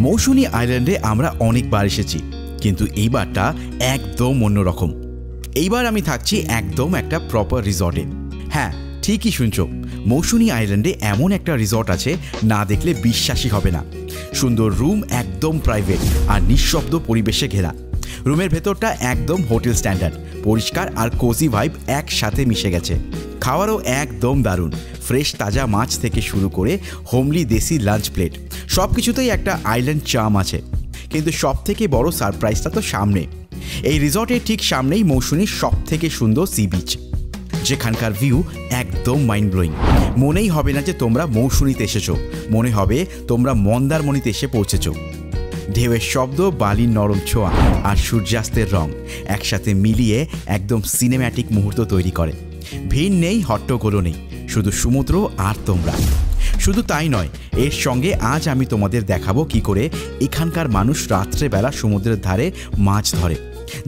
মৌসুনী আইল্যান্ডে আমরা অনেকবার এসেছি, কিন্তু এইবারটা একদম অন্যরকম। এইবার আমি থাকছি একদম একটা প্রপার রিসর্টে। হ্যাঁ, ঠিকই শুনছো, মৌসুনী আইল্যান্ডে এমন একটা রিসর্ট আছে না দেখলে বিশ্বাসই হবে না। সুন্দর রুম, একদম প্রাইভেট আর নিঃশব্দ পরিবেশে ঘেরা। রুমের ভেতরটা একদম হোটেল স্ট্যান্ডার্ড, পরিষ্কার আর কোজি ভাইব একসাথে মিশে গেছে। খাওয়ারও একদম দারুণ, ফ্রেশ তাজা মাছ থেকে শুরু করে হোমলি দেশি লাঞ্চ প্লেট, সব কিছুতেই একটা আইল্যান্ড চার্ম আছে। কিন্তু সব থেকে বড় সারপ্রাইজটা তো সামনে। এই রিসর্টের ঠিক সামনেই মৌসুনীর সব থেকে সুন্দর সি বিচ, যেখানকার ভিউ একদম মাইন্ড ব্লোয়িং। মনেই হবে না যে তোমরা মৌসুনীতে এসেছো, মনে হবে তোমরা মন্দারমণিতে এসে পৌঁছেছো। ঢেউয়ের শব্দ, বালির নরম ছোঁয়া আর সূর্যাস্তের রং একসাথে মিলিয়ে একদম সিনেম্যাটিক মুহূর্ত তৈরি করে। ভিড় নেই, হট্টগোলও নেই, শুধু সমুদ্র আর তোমরা। শুধু তাই নয়, এর সঙ্গে আজ আমি তোমাদের দেখাবো কি করে এখানকার মানুষ রাত্রেবেলা সমুদ্রের ধারে মাছ ধরে,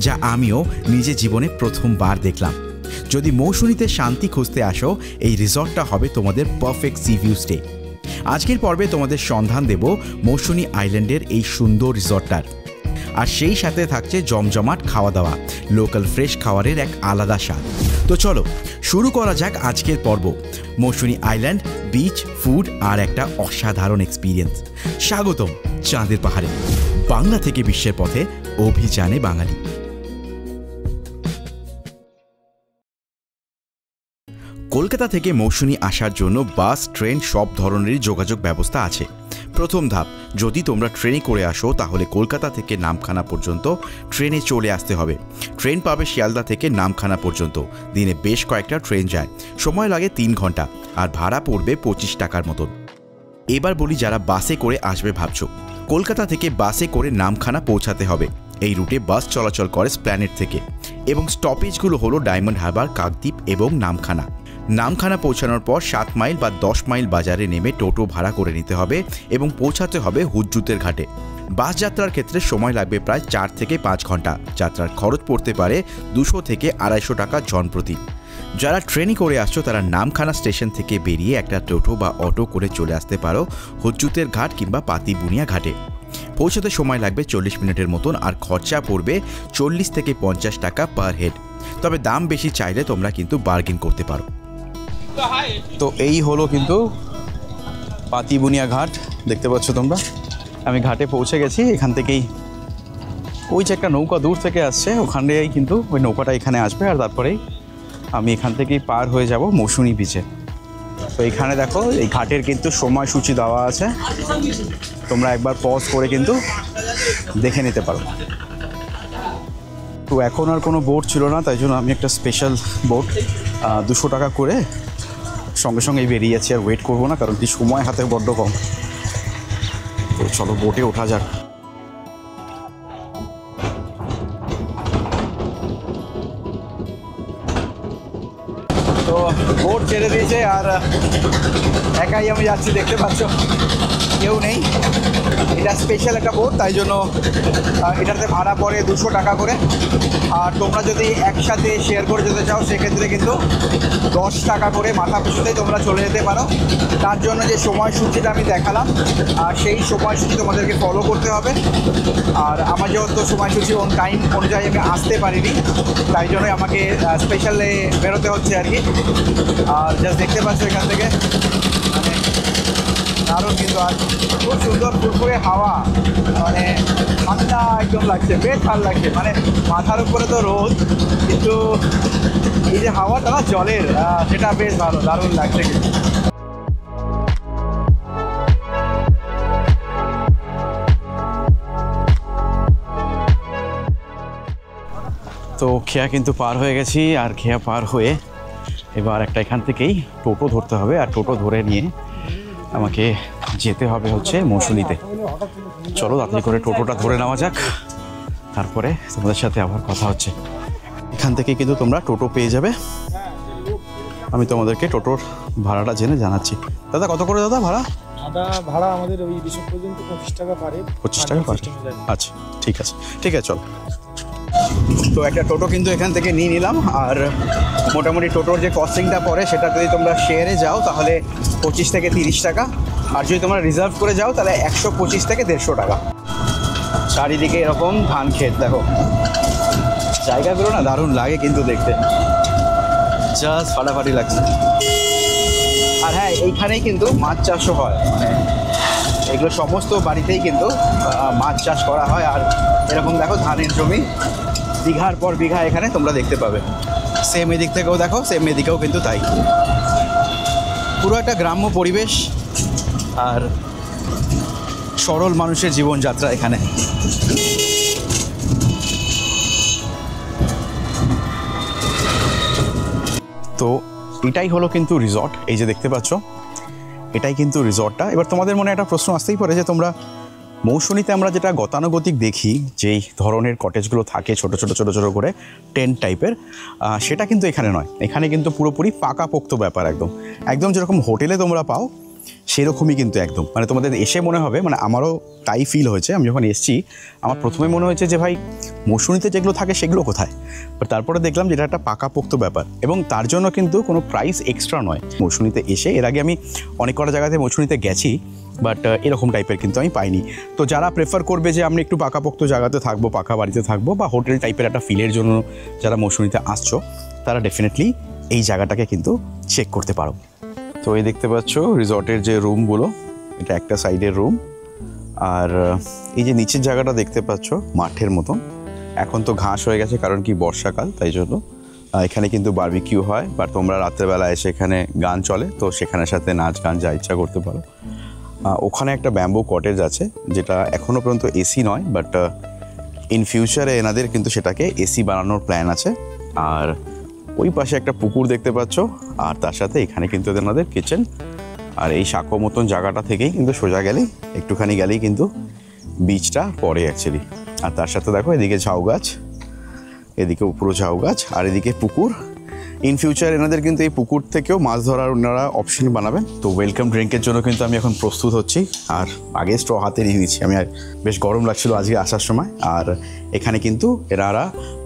যা আমিও নিজে জীবনে প্রথমবার দেখলাম। যদি মৌসুনীতে শান্তি খুঁজতে আসো, এই রিসর্টটা হবে তোমাদের পারফেক্ট সি ভিউ স্টে। আজকের পর্বে তোমাদের সন্ধান দেব মৌসুনী আইল্যান্ডের এই সুন্দর রিসর্টটার, আর সেই সাথে থাকছে জমজমাট খাওয়া দাওয়া, লোকাল ফ্রেশ খাবারের এক আলাদা স্বাদ। তো চলো শুরু করা যাক আজকের পর্ব। মৌসুনী আইল্যান্ড, বিচ, ফুড আর একটা অসাধারণ এক্সপিরিয়েন্স। স্বাগতম চাঁদের পাহাড়ে, বাংলা থেকে বিশ্বের পথে, অভিযানে বাঙালি। কলকাতা থেকে মৌসুনী আসার জন্য বাস, ট্রেন সব ধরনেরই যোগাযোগ ব্যবস্থা আছে। প্রথম ধাপ, যদি তোমরা ট্রেনে করে আসো তাহলে কলকাতা থেকে নামখানা পর্যন্ত ট্রেনে চলে আসতে হবে। ট্রেন পাবে শিয়ালদা থেকে নামখানা পর্যন্ত। দিনে বেশ কয়েকটা ট্রেন যায়, সময় লাগে 3 ঘন্টা, আর ভাড়া পড়বে 25 টাকার মতন। এবার বলি যারা বাসে করে আসবে ভাবছো, কলকাতা থেকে বাসে করে নামখানা পৌঁছাতে হবে। এই রুটে বাস চলাচল করে স্প্ল্যানেড থেকে, এবং স্টপেজগুলো হলো ডায়মন্ড হারবার, কাকদ্বীপ এবং নামখানা। নামখানা পৌঁছানোর পর 7 মাইল বা 10 মাইল বাজারে নেমে টোটো ভাড়া করে নিতে হবে এবং পৌঁছাতে হবে হুজ্জুতের ঘাটে। বাস যাত্রার ক্ষেত্রে সময় লাগবে প্রায় 4 থেকে 5 ঘন্টা। যাত্রার খরচ পড়তে পারে 200 থেকে 250 টাকা জনপ্রতি। যারা ট্রেনে করে আসছো তারা নামখানা স্টেশন থেকে বেরিয়ে একটা টোটো বা অটো করে চলে আসতে পারো হুজ্জুতের ঘাট কিংবা পাতিবুনিয়া ঘাটে। পৌঁছাতে সময় লাগবে 40 মিনিটের মতন, আর খরচা পড়বে 40 থেকে 50 টাকা পার হেড। তবে দাম বেশি চাইলে তোমরা কিন্তু বার্গেন করতে পারো। তো এই হলো কিন্তু পাতিবুনিয়া ঘাট, দেখতে পাচ্ছ তোমরা। আমি ঘাটে পৌঁছে গেছি। এখান থেকেই ওই যে একটা নৌকা দূর থেকে আসছে, ওখানেই কিন্তু ওই নৌকাটা এখানে আসবে, আর তারপরেই আমি এখান থেকেই পার হয়ে যাব মৌসুনী বিচে। তো এখানে দেখো এই ঘাটের কিন্তু সময়সূচি দেওয়া আছে, তোমরা একবার পজ করে কিন্তু দেখে নিতে পারো। তো এখন আর কোনো বোট ছিল না, তাই জন্য আমি একটা স্পেশাল বোট 200 টাকা করে সঙ্গে সঙ্গেই বেরিয়ে যাচ্ছি। আর ওয়েট করবো না, কারণ কি সময় হাতে বড্ড কম। তো চলো বোটে ওঠা যাক। তো বোট ছেড়ে দিয়েছে, আর একাই আমি যাচ্ছি, দেখতে পাচ্ছ কেউ নেই। এটা স্পেশাল একটা বোট, তাই জন্য এটাতে ভাড়া পড়ে 200 টাকা করে। আর তোমরা যদি একসাথে শেয়ার করে যেতে চাও সেক্ষেত্রে কিন্তু 10 টাকা করে মাথা পিছুতেই তোমরা চলে যেতে পারো। তার জন্য যে সময়সূচিটা আমি দেখালাম, আর সেই সময়সূচি তোমাদেরকে ফলো করতে হবে। আর আমার যেহেতু সময়সূচি টাইম অনুযায়ী আমি আসতে পারিনি, তাই জন্যই আমাকে স্পেশালে বেরোতে হচ্ছে আর কি। আর জাস্ট দেখতে পাচ্ছ এখান থেকে মানে দারুণ, কিন্তু আর খুব সুন্দর ফুরফুরে হাওয়া, মানে ঠান্ডা একদম লাগছে, বেশ ভালো লাগছে। মানে মাথার উপরে তো রোদ, কিন্তু এই যে হাওয়াটা জলের, সেটা বেশ ভালো, দারুণ লাগছে কিন্তু। তো খেয়া কিন্তু পার হয়ে গেছি, আর খেয়া পার হয়ে এবার একটা এখান থেকেই টোটো ধরতে হবে, আর টোটো ধরে নিয়ে আমাকে যেতে হবে হচ্ছে মৌসুনীতে। চলো তাড়াতাড়ি করে টোটোটা ধরে নেওয়া যাক, তারপরে তোমাদের সাথে আবার কথা হচ্ছে। এখান থেকে কিন্তু তোমরা টোটো পেয়ে যাবে। আমি তোমাদেরকে টোটোর ভাড়াটা জেনে জানাচ্ছি। দাদা কত করে দাদা ভাড়া? ভাড়া আমাদের ওই রিসোর্ট পর্যন্ত 25 টাকা পারে। 25 টাকা পারে, আচ্ছা ঠিক আছে, ঠিক আছে চলো। তো একটা টোটো কিন্তু এখান থেকে নিয়ে নিলাম, আর মোটামুটি টোটোর যে কস্টিংটা পড়ে সেটা যদি তোমরা শেয়ারে যাও তাহলে 25 থেকে 30 টাকা, আর যদি তোমরা রিজার্ভ করে যাও তাহলে 125 থেকে 150 টাকা। চারিদিকে এরকম ধান ক্ষেত, দেখো জায়গাগুলো না দারুণ লাগে কিন্তু দেখতে, জাস্ট ফাটাফাটি লাগছে। আর হ্যাঁ, এইখানেই কিন্তু মাছ চাষও হয়, মানে এগুলো সমস্ত বাড়িতেই কিন্তু মাছ চাষ করা হয়। আর এরকম দেখো ধানের জমি বিঘার পর বিঘা এখানে তোমরা দেখতে পাবে। সেম এদিক থেকেও দেখো, সেম এদিকেও কিন্তু তাই, পুরো একটা গ্রাম্য পরিবেশ আর সরল মানুষের জীবনযাত্রা এখানে। তো এটাই হলো কিন্তু রিসর্ট, এই যে দেখতে পাচ্ছ এটাই কিন্তু রিসর্টটা। এবার তোমাদের মনে একটা প্রশ্ন আসতেই পারে যে তোমরা মৌসুনিতে আমরা যেটা গতানুগতিক দেখি যেই ধরনের কটেজগুলো থাকে ছোট ছোট ছোট ছোট করে টেন্ট টাইপের, সেটা কিন্তু এখানে নয়। এখানে কিন্তু পুরোপুরি পাকাপোক্ত ব্যাপার, একদম একদম যেরকম হোটেলে তোমরা পাও সেরকমই কিন্তু একদম, মানে তোমাদের এসে মনে হবে, মানে আমারও তাই ফিল হয়েছে। আমি যখন এসেছি আমার প্রথমে মনে হয়েছে যে ভাই মৌসুনিতে যেগুলো থাকে সেগুলো কোথায়, বাট তারপরে দেখলাম যে এটা একটা পাকাপোক্ত ব্যাপার, এবং তার জন্য কিন্তু কোনো প্রাইস এক্সট্রা নয় মৌসুনিতে এসে। এর আগে আমি অনেক কটা জায়গাতে মৌসুনিতে গেছি, বাট এরকম টাইপের কিন্তু আমি পাইনি। তো যারা প্রেফার করবে যে আমি একটু পাকাপোক্ত জায়গাতে থাকবো, পাকা বাড়িতে থাকবো, বা হোটেল টাইপের একটা ফিলের জন্য যারা মৌসুনিতে আসছো, তারা ডেফিনেটলি এই জায়গাটাকে কিন্তু চেক করতে পারো। তো এই দেখতে পাচ্ছ রিসর্টের যে রুমগুলো, এটা একটা সাইডের রুম, আর এই যে নিচের জায়গাটা দেখতে পাচ্ছ মাঠের মতন। এখন তো ঘাস হয়ে গেছে, কারণ কি বর্ষাকাল, তাই জন্য এখানে কিন্তু বারবিকিউ হয়, বা তোমরা রাত্রেবেলা এসে এখানে গান চলে, তো সেখানের সাথে নাচ গান যা ইচ্ছা করতে পারো। ওখানে একটা ব্যাম্বু কটেজ আছে, যেটা এখনও পর্যন্ত এসি নয়, বাট ইন ফিউচারে এনাদের কিন্তু সেটাকে এসি বানানোর প্ল্যান আছে। আর ওই পাশে একটা পুকুর দেখতে পাচ্ছ, আর তার সাথে এখানে কিন্তু এনাদের কিচেন। আর এই সাঁকো মতন জায়গাটা থেকেই কিন্তু সোজা গেলেই, একটুখানি গেলেই কিন্তু বিচটা পড়ে অ্যাকচুয়ালি। আর তার সাথে দেখো এদিকে ঝাউ গাছ, এদিকে পুরো ঝাউ গাছ, আর এদিকে পুকুর। ইন ফিউচার এনাদের কিন্তু এই পুকুর থেকেও মাছ ধরার ওনারা অপশন বানাবেন। তো ওয়েলকাম ড্রিঙ্কের জন্য কিন্তু আমি এখন প্রস্তুত হচ্ছি, আর আগে স্ট্র হাতে নিয়ে নিচ্ছি। আমি বেশ গরম লাগছিল আজকে আসার সময়। আর এখানে কিন্তু এনারা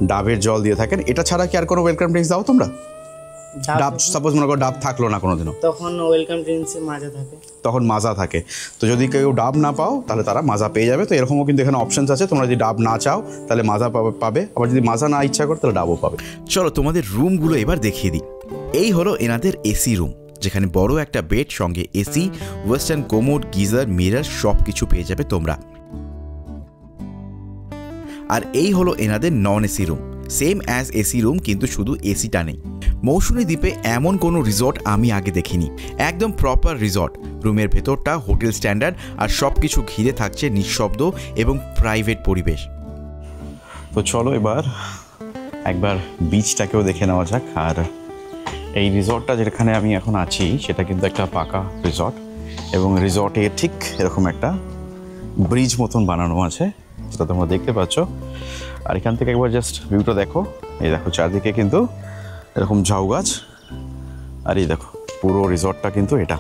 ডাবের জল দিয়ে থাকেন। এটা ছাড়া কি আর কোনো ওয়েলকাম ড্রিঙ্কস দাও তোমরা? ডাব সাপোজ মনে করো ডাব থাকলো না কোনোদিনও, তখন ওয়েলকাম ড্রিঙ্কসে মাজা থাকে, তখন মাজা থাকে। তো যদি কেউ ডাব না পাও তাহলে তারা মাজা পেয়ে যাবে। তো এরকমও কিন্তু এখানে অপশনস আছে, তোমরা যদি ডাব না চাও তাহলে মাজা পাবে, আবার যদি মাজা না ইচ্ছা করো তাহলে ডাবও পাবে। চলো তোমাদের রুমগুলো এবার দেখিয়ে দিই। এই হলো এনাদের এসি রুম, যেখানে বড় একটা বেড সঙ্গে AC, western commode, geyser, mirror সব কিছু পেয়ে যাবে তোমরা। আর এই হলো এনাদের non AC room, same as AC room, কিন্তু শুধু এসিটা নেই। মৌসুনি দ্বীপে এমন কোনো রিসর্ট আমি আগে দেখিনি, একদম প্রপার রিসর্ট। রুমের ভেতরটা হোটেল স্ট্যান্ডার্ড, আর সব কিছু ঘিরে থাকছে নিঃশব্দ এবং প্রাইভেট পরিবেশ। তো চলো এবার একবার বিচটাকেও দেখে নেওয়া যাক। আর এই রিসর্টটা যেখানে আমি এখন আছি সেটা কিন্তু একটা পাকা রিসর্ট, এবং রিসর্টে ঠিক এরকম একটা ব্রিজ মতন বানানো আছে, যেটা তোমরা দেখতে পাচ্ছ। আর এখান থেকে একবার জাস্ট ভিউটা দেখো, এই দেখো চারদিকে কিন্তু এরকম ঝাউ গাছ, আর এই দেখো পুরো রিসর্টটা কিন্তু এটা।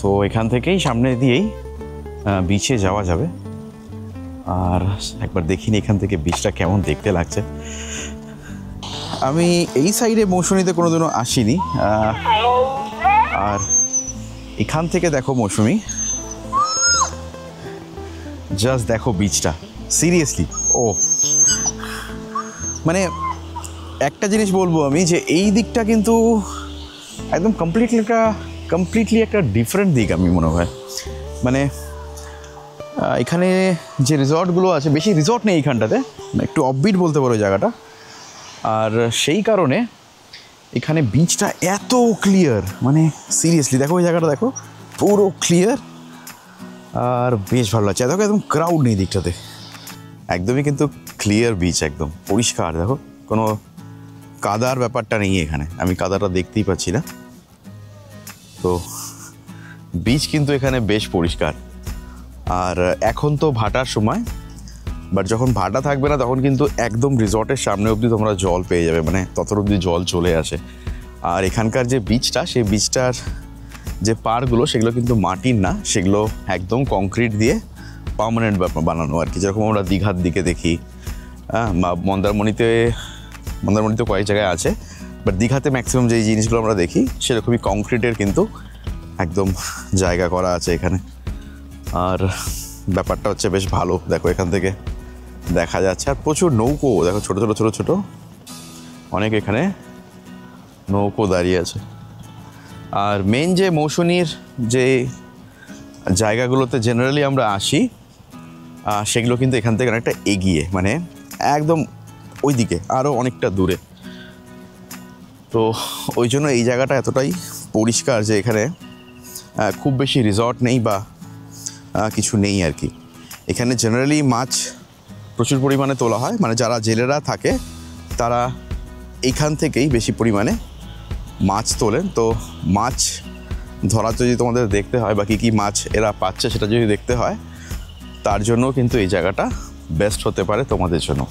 তো এখান থেকেই সামনে দিয়েই বিচে যাওয়া যাবে। আর একবার দেখিনি এখান থেকে বিচটা কেমন দেখতে লাগছে। আমি এই সাইডে মৌসুমিতে কোনোদিনও আসিনি, আর এখান থেকে দেখো মৌসুমি, জাস্ট দেখো বিচটা, সিরিয়াসলি। ও মানে একটা জিনিস বলবো আমি, যে এই দিকটা কিন্তু একদম কমপ্লিটলি একটা ডিফারেন্ট দিক আমি মনে হয়। মানে এখানে যে রিসর্টগুলো আছে, বেশি রিসর্ট নেই এইখানটাতে, একটু অফবিট বলতে পারো জায়গাটা। আর সেই কারণে এখানে বিচটা এত ক্লিয়ার, মানে সিরিয়াসলি দেখো ওই জায়গাটা দেখো, পুরো ক্লিয়ার, আর বেশ ভালো লাগছে। দেখো একদম ক্রাউড নেই দিকটাতে, একদমই কিন্তু ক্লিয়ার বিচ, একদম পরিষ্কার। দেখো কোনো কাদার ব্যাপারটা নেই এখানে, আমি কাদাটা দেখতেই পাচ্ছি না। তো বিচ কিন্তু এখানে বেশ পরিষ্কার। আর এখন তো ভাটার সময়, বাট যখন ভাটা থাকবে না তখন কিন্তু একদম রিসর্টের সামনে অবধি তোমরা জল পেয়ে যাবে, মানে তত অবধি জল চলে আসে। আর এখানকার যে বিচটা, সেই বিচটার যে পাড়গুলো সেগুলো কিন্তু মাটির না, সেগুলো একদম কংক্রিট দিয়ে পার্মানেন্ট ব্যাপার বানানো আর কি, যেরকম আমরা দীঘার দিকে দেখি, হ্যাঁ, মন্দারমণিতে কয়েক জায়গায় আছে, বাট দীঘাতে ম্যাক্সিমাম যেই জিনিসগুলো আমরা দেখি সেরকমই কংক্রিটের কিন্তু একদম জায়গা করা আছে এখানে। আর ব্যাপারটা হচ্ছে বেশ ভালো, দেখো এখান থেকে দেখা যাচ্ছে। আর প্রচুর নৌকো, দেখো ছোটো ছোটো ছোটো ছোটো অনেক এখানে নৌকো দাঁড়িয়ে আছে। আর মেন যে মৌসুনির যে জায়গাগুলোতে জেনারেলি আমরা আসি সেগুলো কিন্তু এখান থেকে অনেকটা এগিয়ে, মানে একদম ওই দিকে আরও অনেকটা দূরে। তো ওই জন্য এই জায়গাটা এতটাই পরিষ্কার যে এখানে খুব বেশি রিসর্ট নেই বা কিছু নেই আর কি। এখানে জেনারেলি মাছ প্রচুর পরিমাণে তোলা হয়, মানে যারা জেলেরা থাকে তারা এইখান থেকেই বেশি পরিমাণে মাছ তোলেন। তো মাছ ধরা যদি তোমাদের দেখতে হয় বা কী কী মাছ এরা পাচ্ছে সেটা যদি দেখতে হয়, তার জন্য কিন্তু এই জায়গাটা বেস্ট হতে পারে তোমাদের জন্য।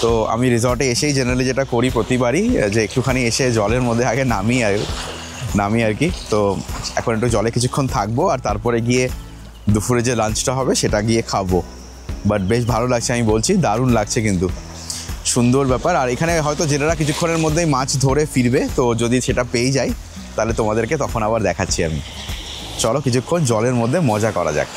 তো আমি রিসর্টে এসেই জেনারেলি যেটা করি প্রতিবারই, যে একটুখানি এসে জলের মধ্যে আগে নামি আর কি। তো এখন একটু জলে কিছুক্ষণ থাকবো, আর তারপরে গিয়ে দুপুরে যে লাঞ্চটা হবে সেটা গিয়ে খাবো। বাট বেশ ভালো লাগছে, আমি বলছি দারুণ লাগছে, কিন্তু সুন্দর ব্যাপার। আর এখানে হয়তো জেলেরা কিছুক্ষণের মধ্যেই মাছ ধরে ফিরবে, তো যদি সেটা পেয়ে যাই তাহলে তোমাদেরকে তখন আবার দেখাচ্ছি আমি। চলো কিছুক্ষণ জলের মধ্যে মজা করা যাক।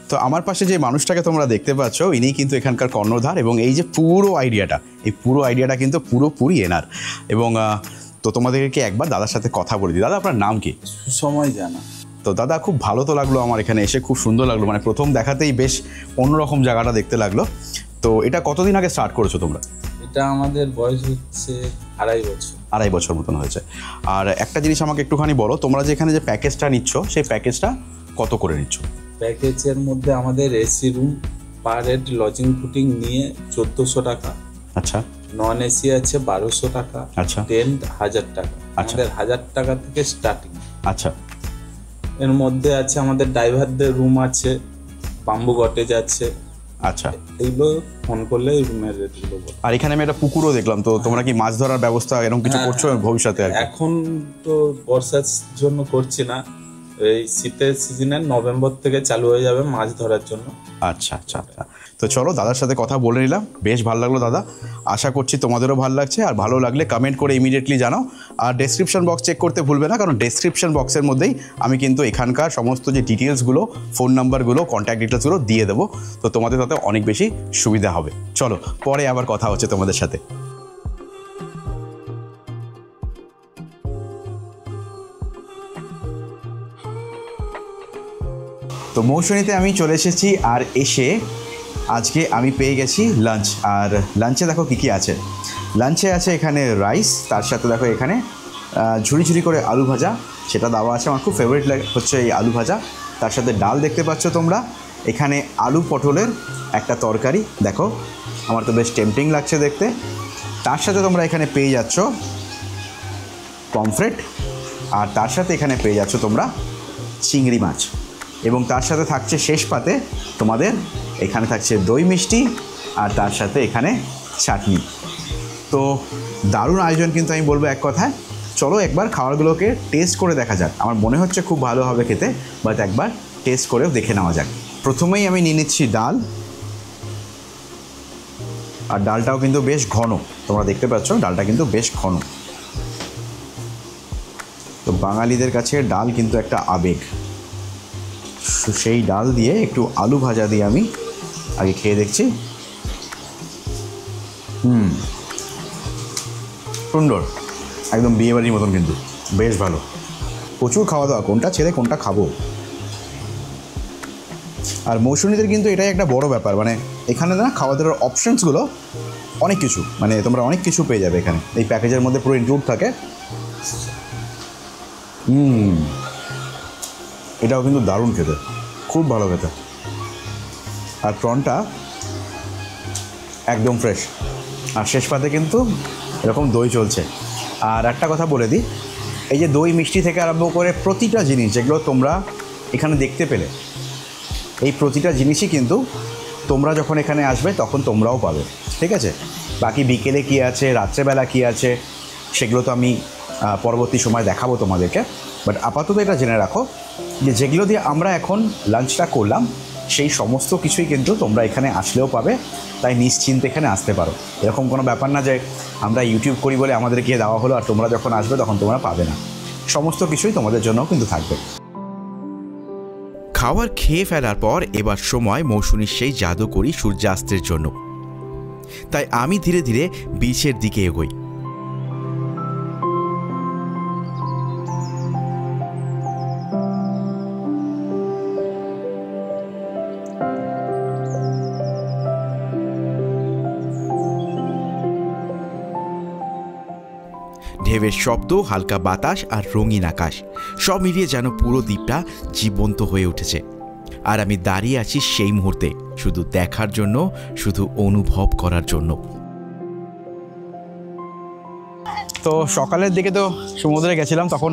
তো আমার পাশে যে মানুষটাকে তোমরা দেখতে পাচ্ছ, ইনি কিন্তু এখানকার কর্ণধার, এবং এই যে পুরো আইডিয়াটা কিন্তু পুরোপুরি এনার। এবং তো তোমাদেরকে একবার দাদার সাথে কথা বলে দিই। দাদা, আপনার নাম কি? সময় জানা। তো দাদা, খুব ভালো তো লাগলো আমার এখানে এসে, খুব সুন্দর লাগলো, মানে প্রথম দেখাতেই বেশ অন্যরকম জায়গাটা দেখতে লাগলো। তো এটা কতদিন আগে স্টার্ট করেছো তোমরা? এটা আমাদের বয়স হচ্ছে 2.5 বছর। 2.5 বছর মতন হয়েছে। আর একটা জিনিস আমাকে একটুখানি বলো, তোমরা যে এখানে যে প্যাকেজটা নিচ্ছ সেই প্যাকেজটা কত করে নিচ্ছ? প্যাকেজের মধ্যে আমাদের AC room per head lodging footing নিয়ে 1400 টাকা। আচ্ছা। নন এসি আছে 1200 টাকা। আচ্ছা। টেন্ট 1000 টাকা। আচ্ছা। আমাদের 1000 টাকা থেকে স্টার্টিং। আচ্ছা। এর মধ্যে আছে আমাদের ড্রাইভারদের রুম আছে, বাম্বু কটেজ আছে। আচ্ছা। এইগুলো ফোন করলে রুমের রেটগুলো বলো। আর এখানে আমি একটা পুকুরও দেখলাম, তো তোমরা কি মাছ ধরার ব্যবস্থা এরকম কিছু করছো ভবিষ্যতে? এখন তো বর্ষার জন্য করছি না, এই শীতের সিজনে নভেম্বর থেকে চালু হয়ে যাবে মাছ ধরার জন্য। আচ্ছা আচ্ছা আচ্ছা। তো চলো দাদার সাথে কথা বলে নিলাম, বেশ ভালো লাগলো দাদা। আশা করছি তোমাদেরও ভালো লাগছে, আর ভালো লাগলে কমেন্ট করে ইমিডিয়েটলি জানাও। আর ডেসক্রিপশন বক্স চেক করতে ভুলবে না, কারণ ডেসক্রিপশন বক্সের মধ্যেই আমি কিন্তু এখানকার সমস্ত যে ডিটেলসগুলো, ফোন নাম্বারগুলো, কন্ট্যাক্ট ডিটেলসগুলো দিয়ে দেবো, তো তোমাদের তাতে অনেক বেশি সুবিধা হবে। চলো পরে আবার কথা হচ্ছে তোমাদের সাথে। তো মৌসুমীতে আমি চলে এসেছি, আর এসে আজকে আমি পেয়ে গেছি লাঞ্চ। আর লাঞ্চে দেখো কী কী আছে। লাঞ্চে আছে এখানে রাইস, তার সাথে দেখো এখানে ঝুড়ি ঝুড়ি করে আলু ভাজা, সেটা দেওয়া আছে। আমার খুব ফেভারিট হচ্ছে এই আলু ভাজা। তার সাথে ডাল দেখতে পাচ্ছ তোমরা, এখানে আলু পটলের একটা তরকারি, দেখো আমার তো বেশ টেম্পটিং লাগছে দেখতে। তার সাথে তোমরা এখানে পেয়ে যাচ্ছ পমফ্রেট, আর তার সাথে এখানে পেয়ে যাচ্ছ তোমরা চিংড়ি মাছ, এবং তার সাথে থাকছে শেষ পাতে তোমাদের এখানে থাকছে দই মিষ্টি, আর তার সাথে এখানে চাটনি। তো দারুণ আয়োজন কিন্তু আমি বলবো এক কথায়। চলো একবার খাবারগুলোকে টেস্ট করে দেখা যাক। আমার মনে হচ্ছে খুব ভালো হবে খেতে, বাট একবার টেস্ট করেও দেখে নেওয়া যাক। প্রথমেই আমি নিয়ে নিচ্ছি ডাল, আর ডালটাও কিন্তু বেশ ঘন, তোমরা দেখতে পাচ্ছ ডালটা কিন্তু বেশ ঘন। তো বাঙালিদের কাছে ডাল কিন্তু একটা আবেগ। সেই ডাল দিয়ে একটু আলু ভাজা দিয়ে আমি আগে খেয়ে দেখছি। সুন্দর, একদম বিয়েবাড়ির মতন, কিন্তু বেশ ভালো। প্রচুর খাওয়া দাওয়া, কোনটা ছেড়ে কোনটা খাবো। আর মৌসুমীদের কিন্তু এটাই একটা বড় ব্যাপার, মানে এখানে না খাওয়া দাওয়ার অপশানসগুলো অনেক কিছু, মানে তোমরা অনেক কিছু পেয়ে যাবে এখানে, এই প্যাকেজের মধ্যে পুরো ইনক্লুড থাকে। এটাও কিন্তু দারুণ খেতে, খুব ভালো খেতে। আর প্রনটা একদম ফ্রেশ, আর শেষ পাতে কিন্তু এরকম দই চলছে। আর একটা কথা বলে দিই, এই যে দই মিষ্টি থেকে আরম্ভ করে প্রতিটা জিনিস যেগুলো তোমরা এখানে দেখতে পেলে, এই প্রতিটা জিনিসই কিন্তু তোমরা যখন এখানে আসবে তখন তোমরাও পাবে, ঠিক আছে? বাকি বিকেলে কী আছে, রাত্রেবেলা কী আছে, সেগুলো তো আমি পরবর্তী সময় দেখাবো তোমাদেরকে। বাট আপাতত এটা জেনে রাখো যে যেগুলো দিয়ে আমরা এখন লাঞ্চটা করলাম সেই সমস্ত কিছুই কিন্তু তোমরা এখানে আসলেও পাবে, তাই নিশ্চিন্তে এখানে আসতে পারো। এরকম কোনো ব্যাপার না যে আমরা ইউটিউব করি বলে আমাদেরকে দেওয়া হলো আর তোমরা যখন আসবে তখন তোমরা পাবে না, সমস্ত কিছুই তোমাদের জন্য কিন্তু থাকবে। খাবার খেয়ে ফেলার পর এবার সময় মৌসুমীর সেই জাদুকরী সূর্যাস্তের জন্য, তাই আমি ধীরে ধীরে বিচের দিকে এগোই। ঢেউয়ের শব্দ, হালকা বাতাস আর রঙিন আকাশ সব মিলিয়ে যেন পুরো দ্বীপটা জীবন্ত হয়ে উঠেছে। আর আমি দাঁড়িয়ে আছি সেই মুহূর্তে, শুধু দেখার জন্য, শুধু অনুভব করার জন্য। তো সকালের দিকে তো সমুদ্রে গেছিলাম, তখন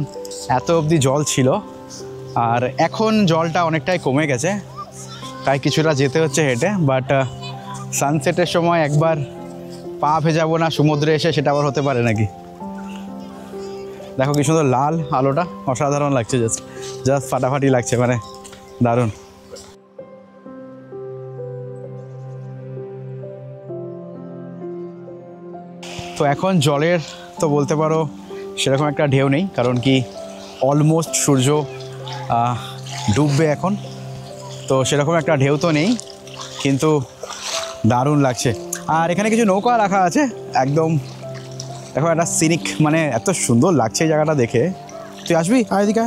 এত অবধি জল ছিল, আর এখন জলটা অনেকটাই কমে গেছে, তাই কিছুটা যেতে হচ্ছে হেঁটে। বাট সানসেটের সময় একবার পা ভেজাবো না সমুদ্রে এসে, সেটা আবার হতে পারে নাকি? দেখো কি সুন্দর লাল আলোটা, অসাধারণ লাগছে, জাস্ট ফাটাফাটি লাগছে, মানে দারুণ। তো এখন জলের তো বলতে পারো সেরকম একটা ঢেউ নেই, কারণ কি অলমোস্ট সূর্য ডুববে এখন, তো সেরকম একটা ঢেউ তো নেই, কিন্তু দারুণ লাগছে। আর এখানে কিছু নৌকা রাখা আছে একদম, দেখো একটা সিনিক, মানে এত সুন্দর লাগছে এই জায়গাটা দেখে। তুই আসবি আর এদিকে?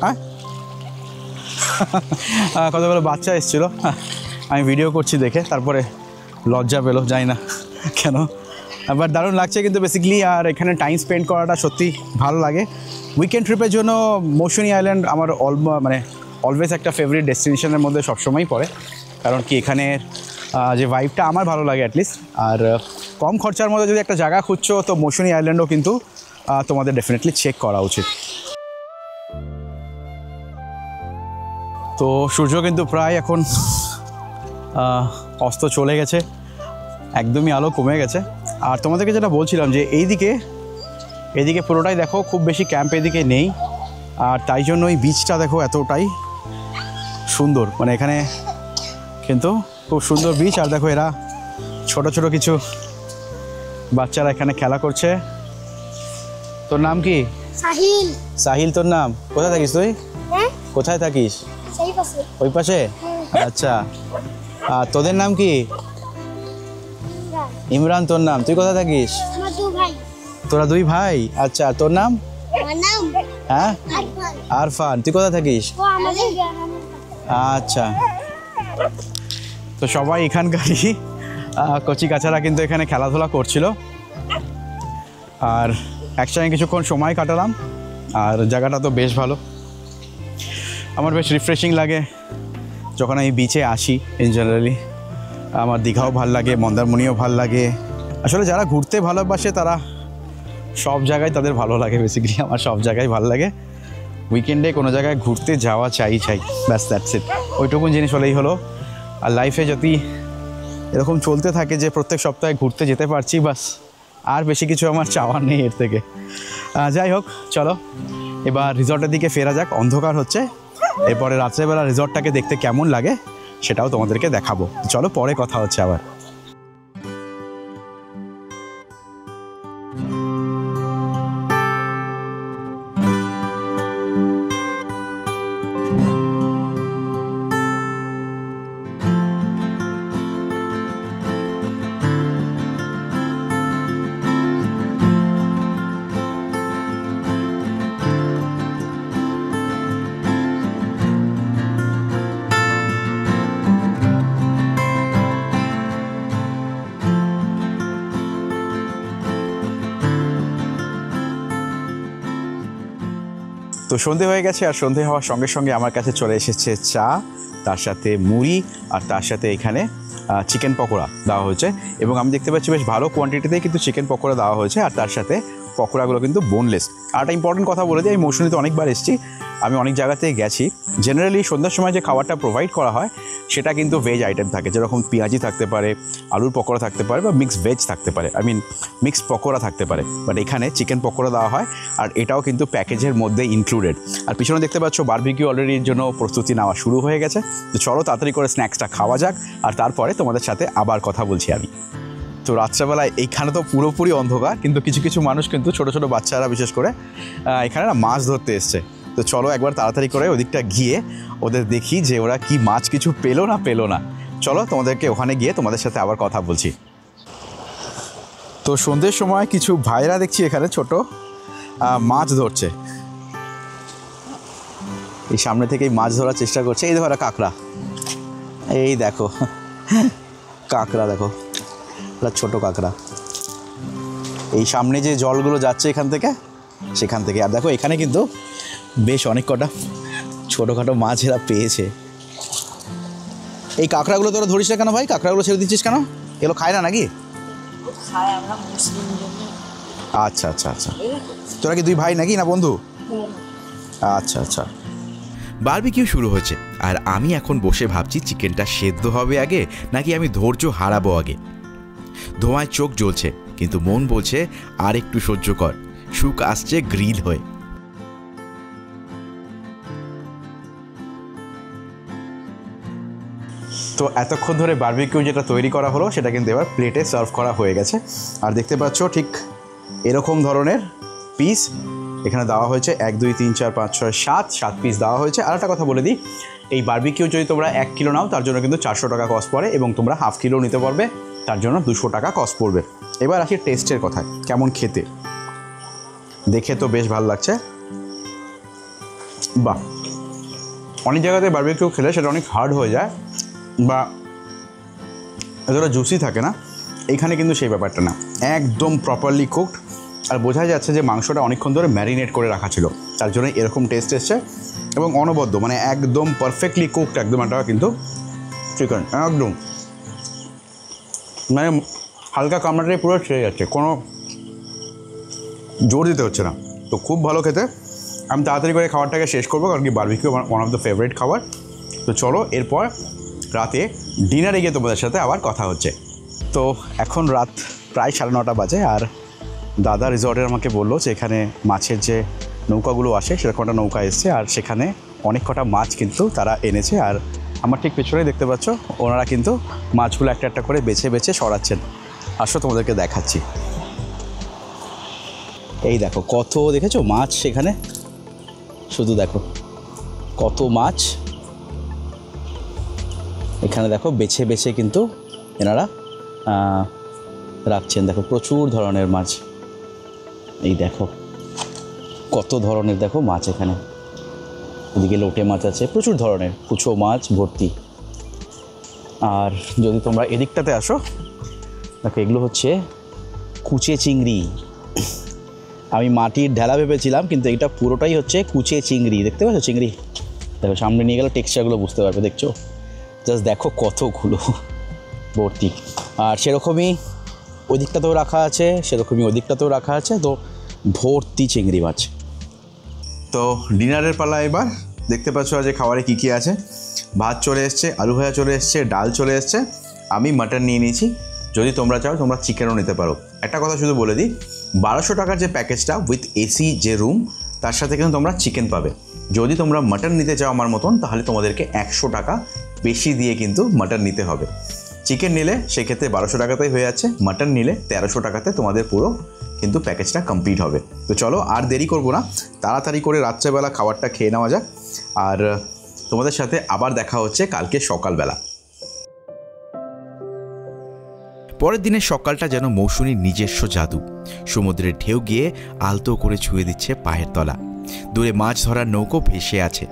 হ্যাঁ কতগুলো বাচ্চা এসেছিলো, আমি ভিডিও করছি দেখে, তারপরে লজ্জা পেলো, জানি না কেন, বাট দারুণ লাগছে কিন্তু বেসিক্যালি। আর এখানে টাইম স্পেন্ড করাটা সত্যি ভালো লাগে। উইকেন্ড ট্রিপের জন্য মৌসুমী আইল্যান্ড আমার অলওয়েজ একটা ফেভারিট ডেস্টিনেশনের মধ্যে সবসময়ই পড়ে, কারণ কি এখানের যে ভাইবটা আমার ভালো লাগে অ্যাটলিস্ট। আর কম খরচার মধ্যে যদি একটা জায়গা খুঁজছো তো মৌসুমী আইল্যান্ডও কিন্তু তোমাদের ডেফিনেটলি চেক করা উচিত। তো সূর্য কিন্তু প্রায় এখন অস্ত চলে গেছে, একদমই আলো কমে গেছে। আর তোমাদেরকে যেটা বলছিলাম যে এইদিকে পুরোটাই দেখো, খুব বেশি ক্যাম্প এদিকে নেই, আর তাই জন্য এই বিচটা দেখো এতটাই সুন্দর, মানে এখানে কিন্তু খুব সুন্দর বিচ। আর দেখো এরা ছোট ছোট কিছু বাচ্চারা এখানে খেলা করছে। তোর নাম কি? সাহিল। সাহিল তোর নাম? কোথায় থাকিস তুই? কোথায় থাকিস? ওই পাশে? আচ্ছা, আর তোদের নাম কি? ইমরান তোর নাম। তুই কোথায় থাকিস? তোরা দুই ভাই? আচ্ছা, তোর নাম? হ্যাঁ, আরফান। তুই কোথায় থাকিস? আচ্ছা, তো সবাই এখানকারই কচি কাচারা কিন্তু এখানে খেলাধুলা করছিল, আর একসঙ্গে কিছুক্ষণ সময় কাটালাম। আর জায়গাটা তো বেশ ভালো, আমার বেশ রিফ্রেশিং লাগে যখন আমি বিচে আসি। ইন জেনারেলি আমার দীঘাও ভাল লাগে, মন্দারমণিও ভাল লাগে। আসলে যারা ঘুরতে ভালোবাসে তারা সব জায়গায় তাদের ভালো লাগে, বেসিক্যালি আমার সব জায়গায় ভালো লাগে। উইকেন্ডে কোনো জায়গায় ঘুরতে যাওয়া চাই, ব্যাস দ্যাটস ইট, ওইটুকুন জিনিস হলেই হলো। আর লাইফে যদি এরকম চলতে থাকে যে প্রত্যেক সপ্তাহে ঘুরতে যেতে পারছি, বাস, আর বেশি কিছু আমার চাওয়ার নেই এর থেকে। যাই হোক, চলো এবার রিসর্টের দিকে ফেরা যাক, অন্ধকার হচ্ছে। এরপরে রাত্রেবেলা রিসর্টটাকে দেখতে কেমন লাগে সেটাও তোমাদেরকে দেখাবো। চলো পরে কথা হচ্ছে আবার। তো সন্ধে হয়ে গেছে, আর সন্ধে হওয়ার সঙ্গে সঙ্গে আমার কাছে চলে এসেছে চা, তার সাথে মুড়ি, আর তার সাথে এখানে চিকেন পকোড়া দেওয়া হয়েছে। এবং আমি দেখতে পাচ্ছি বেশ ভালো কোয়ান্টিটিতেই কিন্তু চিকেন পকোড়া দেওয়া হয়েছে, আর তার সাথে পকোড়াগুলো কিন্তু বোনলেস। আর একটা ইম্পর্টেন্ট কথা বলে দিই, আমি মৌসুমীতে অনেকবার এসেছি, আমি অনেক জায়গাতেই গেছি, জেনারেলি সন্ধ্যার সময় যে খাবারটা প্রোভাইড করা হয় সেটা কিন্তু ভেজ আইটেম থাকে, যেরকম পেঁয়াজি থাকতে পারে, আলুর পকোড়া থাকতে পারে বা মিক্সড ভেজ থাকতে পারে, মিক্সড পকোড়া থাকতে পারে। বাট এখানে চিকেন পকোড়া দেওয়া হয়, আর এটাও কিন্তু প্যাকেজের মধ্যে ইনক্লুডেড। আর পিছনে দেখতে পাচ্ছ বারবিকিউ অলরেডির জন্য প্রস্তুতি নেওয়া শুরু হয়ে গেছে। তো চলো তাড়াতাড়ি করে স্ন্যাক্সটা খাওয়া যাক, আর তারপরে তোমাদের সাথে আবার কথা বলছি আমি। তো রাত্রেবেলায় এইখানে তো পুরোপুরি অন্ধকার, কিন্তু কিছু কিছু মানুষ কিন্তু ছোটো ছোটো বাচ্চারা বিশেষ করে এখানে না মাছ ধরতে এসছে। তো চলো একবার তাড়াতাড়ি করে ওদিকটা গিয়ে ওদের দেখি যে ওরা কি মাছ কিছু পেলো না। চলো তোমাদেরকে ওখানে গিয়ে তোমাদের সাথে আবার কথা বলছি। তো সন্ধ্যের সময় কিছু ভাইরা দেখছি এখানে ছোট মাছ ধরছে, এই সামনে থেকেই মাছ ধরার চেষ্টা করছে। এই দেখো একটা কাঁকড়া, এই দেখো কাঁকড়া, দেখো একটা ছোটো কাঁকড়া। এই সামনে যে জলগুলো যাচ্ছে এখান থেকে, সেখান থেকে। আর দেখো এখানে কিন্তু বেশ অনেক কটা ছোটোখাটো মাছ এরা পেয়েছে। এই কাঁকড়াগুলো তোরা ধরিস না কেন ভাই? কাঁকড়াগুলো ছেড়ে দিচ্ছিস কেন? এগুলো খায় না নাকি? আচ্ছা আচ্ছা আচ্ছা, তোরা কি দুই ভাই নাকি না বন্ধু? আচ্ছা আচ্ছা। বারবিকিউ শুরু হয়েছে, আর আমি এখন বসে ভাবছি চিকেনটা সেদ্ধ হবে আগে নাকি আমি ধৈর্য হারাবো আগে। ধোঁয়ায় চোখ জ্বলছে, কিন্তু মন বলছে আর একটু সহ্য কর, সুখ আসছে গ্রিল হয়ে। তো এতক্ষণ ধরে বারবিকিউ যেটা তৈরি করা হলো সেটা কিন্তু এবার প্লেটে সার্ভ করা হয়ে গেছে। আর দেখতে পাচ্ছ ঠিক এরকম ধরনের পিস এখানে দেওয়া হয়েছে, 1 2 3 4 5 6 7 পিস দেওয়া হয়েছে। আর একটা কথা বলে দিই, এই বারবিকিউ যদি তোমরা 1 কিলো নাও তার জন্য কিন্তু 400 টাকা কস্ট পড়ে, এবং তোমরা হাফ কিলো নিতে পারবে তার জন্য 200 টাকা কস্ট পড়বে। এবার আসি টেস্টের কথায়, কেমন খেতে। দেখে তো বেশ ভালো লাগছে, বাহ। অনেক জায়গাতে বারবিকিউ খেলে সেটা অনেক হার্ড হয়ে যায় বা এতটা জুসি থাকে না, এইখানে কিন্তু সেই ব্যাপারটা না, একদম প্রপারলি কুকড। আর বোঝা যাচ্ছে যে মাংসটা অনেকক্ষণ ধরে ম্যারিনেট করে রাখা ছিল, তার জন্য এরকম টেস্ট এসছে, এবং অনবদ্য, মানে একদম পারফেক্টলি কুকড একদম একটা কিন্তু চিকেন, একদম মানে হালকা কামড়াটাই পুরো ছেড়ে যাচ্ছে, কোনো জোর দিতে হচ্ছে না। তো খুব ভালো খেতে। আমি তাড়াতাড়ি করে খাবারটাকে শেষ করবো, কারণ কি বারবিকিউ আমার ওয়ান অফ দ্য ফেভারিট খাবার। তো চলো এরপর রাতে ডিনারে গিয়ে তোমাদের সাথে আবার কথা হচ্ছে। তো এখন রাত প্রায় 9:30 বাজে, আর দাদা রিসর্টের আমাকে বললো যে এখানে মাছের যে নৌকাগুলো আসে সেরকম একটা নৌকা এসছে, আর সেখানে অনেক কটা মাছ কিন্তু তারা এনেছে। আর আমার ঠিক পেছনেই দেখতে পাচ্ছ ওনারা কিন্তু মাছগুলো একটা একটা করে বেছে বেছে সরাচ্ছেন। আসো তোমাদেরকে দেখাচ্ছি। এই দেখো কত, দেখেছো মাছ সেখানে, শুধু দেখো কত মাছ এখানে, দেখো বেছে বেছে কিন্তু এনারা রাখছেন। দেখো প্রচুর ধরনের মাছ, এই দেখো কত ধরনের দেখো মাছ এখানে। এদিকে লোটে মাছ আছে, প্রচুর ধরনের কুচো মাছ ভর্তি। আর যদি তোমরা এদিকটাতে আসো, দেখো এগুলো হচ্ছে কুচে চিংড়ি। আমি মাটির ঢেলা ভেবেছিলাম, কিন্তু এটা পুরোটাই হচ্ছে কুচে চিংড়ি। দেখতে পাচ্ছ চিংড়ি? দেখো সামনে নিয়ে গেলে টেক্সচারগুলো বুঝতে পারবে। দেখছো, জাস্ট দেখো কতগুলো ভর্তি। আর সেরকমই ওই দিকটাতেও রাখা আছে, সেরকমই ওই দিকটাতেও রাখা আছে, তো ভর্তি চিংড়ি মাছ। তো ডিনারের পালা এবার। দেখতে পাচ্ছ আজ খাবারে কী কী আছে। ভাত চলে এসছে, আলু ভাজা চলে এসছে, ডাল চলে এসছে, আমি মাটন নিয়ে নিয়েছি। যদি তোমরা চাও তোমরা চিকেনও নিতে পারো। একটা কথা শুধু বলে দিই, 1200 টাকার যে প্যাকেজটা উইথ এসি যে রুম, তার সাথে কিন্তু তোমরা চিকেন পাবে। যদি তোমরা মাটন নিতে চাও আমার মতন, তাহলে তোমাদেরকে 100 টাকা বেশি দিয়ে কিন্তু মাটন নিতে হবে। চিকেন নিলে সেক্ষেত্রে 1200 টাকাতেই হয়ে যাচ্ছে, মাটন নিলে 1300 টাকাতে তোমাদের পুরো কিন্তু প্যাকেজটা কমপ্লিট হবে। তো চলো আর দেরি করব না, তাড়াতাড়ি করে রাত্রেবেলা খাবারটা খেয়ে নেওয়া যাক। আর তোমাদের সাথে আবার দেখা হচ্ছে কালকে সকালবেলা। পরের দিনের সকালটা যেন মৌসুমীর নিজস্ব জাদু। সমুদ্রের ঢেউ গিয়ে আলতো করে ছুঁয়ে দিচ্ছে পায়ের তলা। দূরে মাছ ধরার নৌকো ভেসে আছে,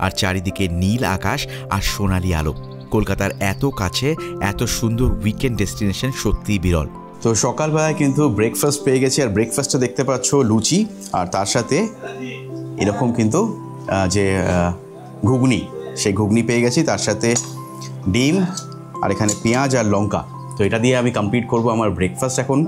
আর চারিদিকে নীল আকাশ আর সোনালি আলো। কলকাতার এত কাছে এত সুন্দর উইকেন্ড ডেস্টিনেশন সত্যিই বিরল। তো সকালবেলায় কিন্তু ব্রেকফাস্ট পেয়ে গেছি, আর ব্রেকফাস্টে দেখতে পাচ্ছ লুচি, আর তার সাথে এরকম কিন্তু যে ঘুগনি, সেই ঘুগনি পেয়ে গেছি, তার সাথে ডিম, আর এখানে পেঁয়াজ আর লঙ্কা। তো এটা দিয়ে আমি কমপ্লিট করব আমার ব্রেকফাস্ট এখন।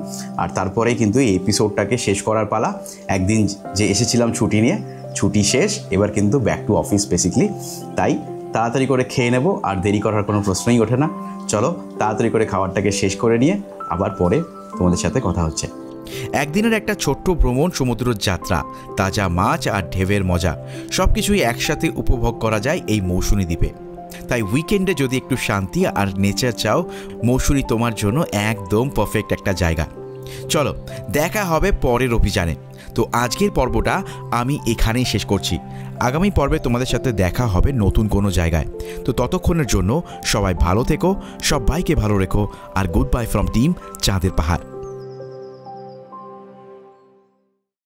আর তারপরেই কিন্তু এই এপিসোডটাকে শেষ করার পালা। একদিন যে এসেছিলাম ছুটি নিয়ে, ছুটি শেষ, এবার কিন্তু ব্যাক টু অফিস বেসিকলি। তাই তাড়াতাড়ি করে খেয়ে নেব, আর দেরি করার কোনো প্রশ্নই ওঠে না। চলো তাড়াতাড়ি করে খাবারটাকে শেষ করে নিয়ে আবার পরে তোমাদের সাথে কথা হচ্ছে। একদিনের একটা ছোট্ট ভ্রমণ, সমুদ্র যাত্রা, তাজা মাছ আর ঢেউয়ের মজা সব কিছুই একসাথে উপভোগ করা যায় এই মৌসুনী দ্বীপে। তাই উইকেন্ডে যদি একটু শান্তি আর নেচার চাও, মৌসুনী তোমার জন্য একদম পারফেক্ট একটা জায়গা। চলো দেখা হবে পরের অভিযানে। তো আজকের পর্বটা আমি এখানেই শেষ করছি। আগামী পর্বে তোমাদের সাথে দেখা হবে নতুন কোনো জায়গায়। তো ততক্ষণের জন্য সবাই ভালো থেকো, সবাইকে ভালো রেখো, আর গুড বাই ফ্রম টিম চাঁদের পাহাড়।